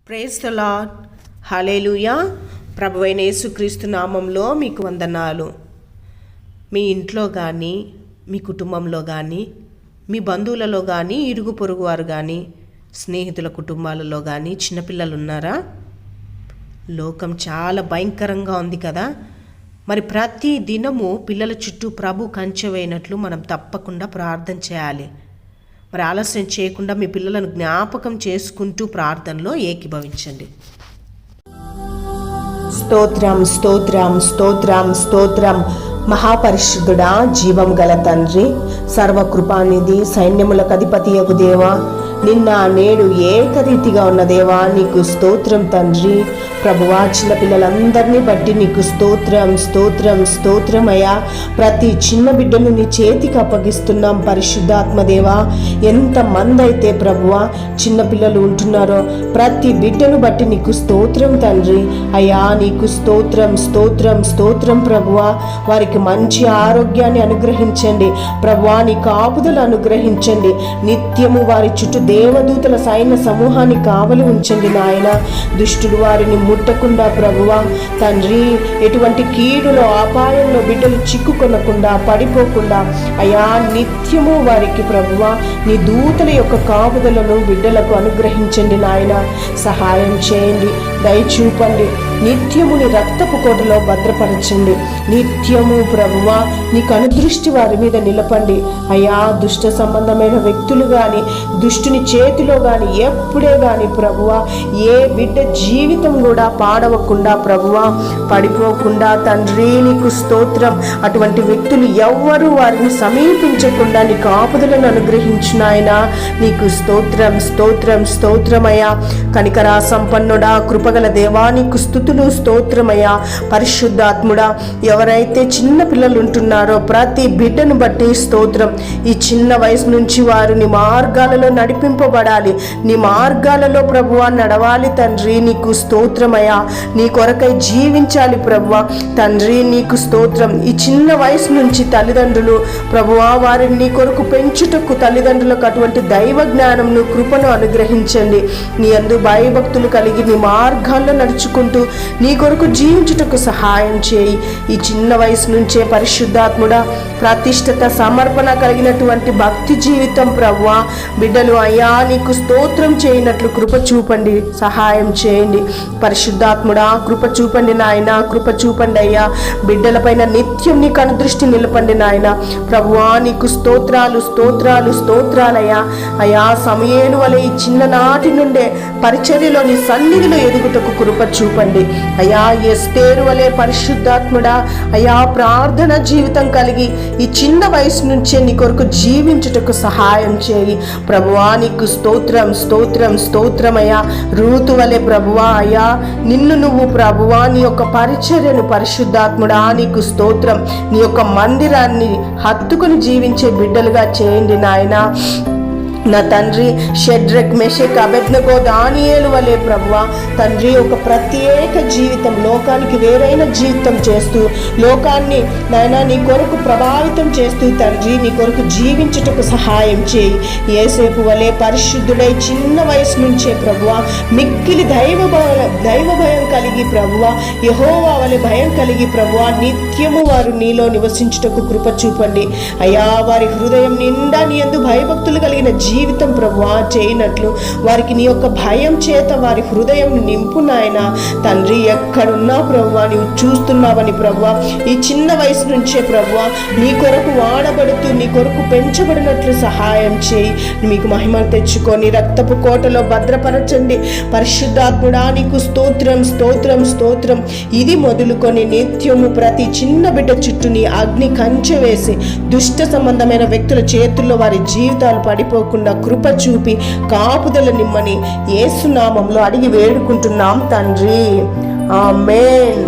Praise the lord. హల్లెలూయా. ప్రభువైన యేసుక్రీస్తు నామంలో మీకు వందనాలు. మీ ఇంట్లో కానీ, మీ కుటుంబంలో కానీ, మీ బంధువులలో కానీ, ఇరుగు పొరుగు వారు కానీ, స్నేహితుల కుటుంబాలలో కానీ చిన్నపిల్లలు ఉన్నారా? లోకం చాలా భయంకరంగా ఉంది కదా. మరి ప్రతి దినము పిల్లల చుట్టూ ప్రభు కంచె వేయనట్లు మనం తప్పకుండా ప్రార్థన చేయాలి. మరి ఆలస్యం చేయకుండా మీ పిల్లలను జ్ఞాపకం చేసుకుంటూ ప్రార్థనలో ఏకీభవించండి. స్తోత్రం స్తోత్రం స్తోత్రం స్తోత్రం. మహాపరిశుద్ధుడా, జీవం గల తండ్రి, సర్వకృపానిధి, సైన్యములకు అధిపతియగు దేవా, నిన్న నేడు ఏకరీతిగా ఉన్న దేవా, నీకు స్తోత్రం తండ్రి. ప్రభువా, చిన్న పిల్లలందరినీ బట్టి నీకు స్తోత్రం స్తోత్రం స్తోత్రమయ్యా. ప్రతి చిన్న బిడ్డను నీ చేతికి అప్పగిస్తున్నాం పరిశుద్ధాత్మదేవా. ఎంతమంది అయితే ప్రభువా చిన్నపిల్లలు ఉంటున్నారో ప్రతి బిడ్డను బట్టి నీకు స్తోత్రం తండ్రి. అయ్యా, నీకు స్తోత్రం స్తోత్రం స్తోత్రం ప్రభువా. వారికి మంచి ఆరోగ్యాన్ని అనుగ్రహించండి ప్రభువా, నీ కాపుదలు అనుగ్రహించండి. నిత్యము వారి చుట్టూ దేవదూతల సైన్య సమూహాన్ని కావలి ఉంచండి నాయన. దుష్టుడు వారిని ముట్టకుండా ప్రభువా తండ్రి, ఎటువంటి కీడులో అపాయంలో బిడ్డలు చిక్కుకొనకుండా పడిపోకుండా అయా నిత్యము వారికి ప్రభువా నీ దూతల యొక్క కాపుదలను బిడ్డలకు అనుగ్రహించండి నాయన. సహాయం చేయండి, దయచూపండి. నిత్యము నీ రక్తపు కోటలో భద్రపరచండి. నిత్యము ప్రభువా నీ కనుదృష్టి వారి మీద నిలపండి అయ్యా. దుష్ట సంబంధమైన వ్యక్తులు కానీ, దుష్టుని చేతిలో కానీ ఎప్పుడే కానీ ప్రభువా ఏ బిడ్డ జీవితం కూడా పాడవకుండా ప్రభువా పడిపోకుండా తండ్రి నీకు స్తోత్రం. అటువంటి వ్యక్తులు ఎవ్వరూ వారిని సమీపించకుండా నీ కాపుదలను అనుగ్రహించునాయన. నీకు స్తోత్రం స్తోత్రం స్తోత్రమయ్యా. కనికరా సంపన్నుడా, కృపగల దేవా, నీకు స్తుతులు స్తోత్రమయ్యా. పరిశుద్ధాత్ముడా, ఎవరైతే చిన్న పిల్లలు ఉంటున్నారో ప్రతి బిడ్డను బట్టి స్తోత్రం. ఈ చిన్న వయసు నుంచి వారు నీ మార్గాలలో నడిపింపబడాలి, నీ మార్గాలలో ప్రభువా నడవాలి తండ్రి. నీకు స్తోత్రమయ్యా. నీ కొరకై జీవించాలి ప్రభువా తండ్రి. నీకు స్తోత్రం. ఈ చిన్న వయసు నుంచి తల్లిదండ్రులు ప్రభువా వారిని నీ కొరకు పెంచుటకు తల్లిదండ్రులకు అటువంటి దైవ జ్ఞానంను కృపను అనుగ్రహించండి. నీ యందు భయభక్తులు కలిగి నీ మార్గాల్లో నడుచుకుంటూ నీ కొరకు జీవించుటకు సహాయం చేయి. ఈ చిన్న వయసు నుంచే పరిశుద్ధాత్ముడా ప్రతిష్టత సమర్పణ కలిగినటువంటి భక్తి జీవితం ప్రభువా బిడ్డలు అయ్యా నీకు స్తోత్రం చేయనట్లు కృప చూపండి, సహాయం చేయండి. పరిశుద్ధాత్ముడా కృప చూపండి నాయన, కృప చూపండి అయ్యా. బిడ్డలపైన నిత్యం నీ కనుదృష్టి నిలపండి నాయన. ప్రభువా నీకు స్తోత్రాలు స్తోత్రాలు స్తోత్రాలయ్యా. అయ్యా, సమయేలు వలె ఈ చిన్ననాటి నుండే పరిచర్యలో నీ సన్నిధిలో ఎదుగుటకు కృప చూపండి అయ్యా. ఎస్తేరు వలె పరిశుద్ధాత్ముడా అయ్యా ప్రార్థన జీవితం కలిగి ఈ చిన్న వయసు నుంచే నీ కొరకు జీవించుటకు సహాయం చేయి ప్రభువా. నీకు స్తోత్రం స్తోత్రం స్తోత్రమయ్యా. రూతు వలె ప్రభువా అయ్యా నిన్ను నువ్వు ప్రభువా నీ యొక్క పరిచర్యను పరిశుద్ధాత్ముడా నీకు స్తోత్రం. నీ యొక్క మందిరాన్ని హత్తుకుని జీవించే బిడ్డలుగా చేయండి నాయన. నా తండ్రి షడ్రక్, మెషక్, అబేద్నెగో, దానియేలు వలె ప్రభువా తండ్రి ఒక ప్రత్యేక జీవితం, లోకానికి వేరైన జీవితం చేస్తూ లోకాన్ని నాయన నీ కొరకు ప్రభావితం చేస్తూ తండ్రి నీ కొరకు జీవించుటకు సహాయం చేయి. యేసేపు వలె పరిశుద్ధుడై చిన్న వయసు నుంచే ప్రభువా మిక్కిలి దైవ భయం కలిగి ప్రభువా యెహోవా వలె భయం కలిగి ప్రభువా నిత్యము వారు నీలో నివసించుటకు కృప చూపండి అయ్యా. వారి హృదయం నిండా నీ యందు భయభక్తులు కలిగిన జీవితం ప్రభువా చేయనట్లు వారికి నీ యొక్క భయం చేత వారి హృదయం నింపు నాయన. తండ్రి ఎక్కడున్నా ప్రభువా నీవు చూస్తున్నావని ప్రభువా ఈ చిన్న వయసు నుంచే ప్రభువా నీ కొరకు వాడబడుతూ నీ కొరకు పెంచబడినట్లు సహాయం చేయి. మీకు మహిమను తెచ్చుకొని రక్తపు కోటలో భద్రపరచండి పరిశుద్ధాత్ముడా. నీకు స్తోత్రం స్తోత్రం స్తోత్రం. ఇది మొదలుకొని నిత్యము ప్రతి చిన్న బిడ్డ చుట్టూ నీ అగ్ని కంచె వేసి దుష్ట సంబంధమైన వ్యక్తుల చేతుల్లో వారి జీవితాలు పడిపోకుండా కృప చూపి కాపుదల నిమ్మని యేసు నామములో అడిగి వేడుకుంటున్నాం తండ్రి. ఆమేన్.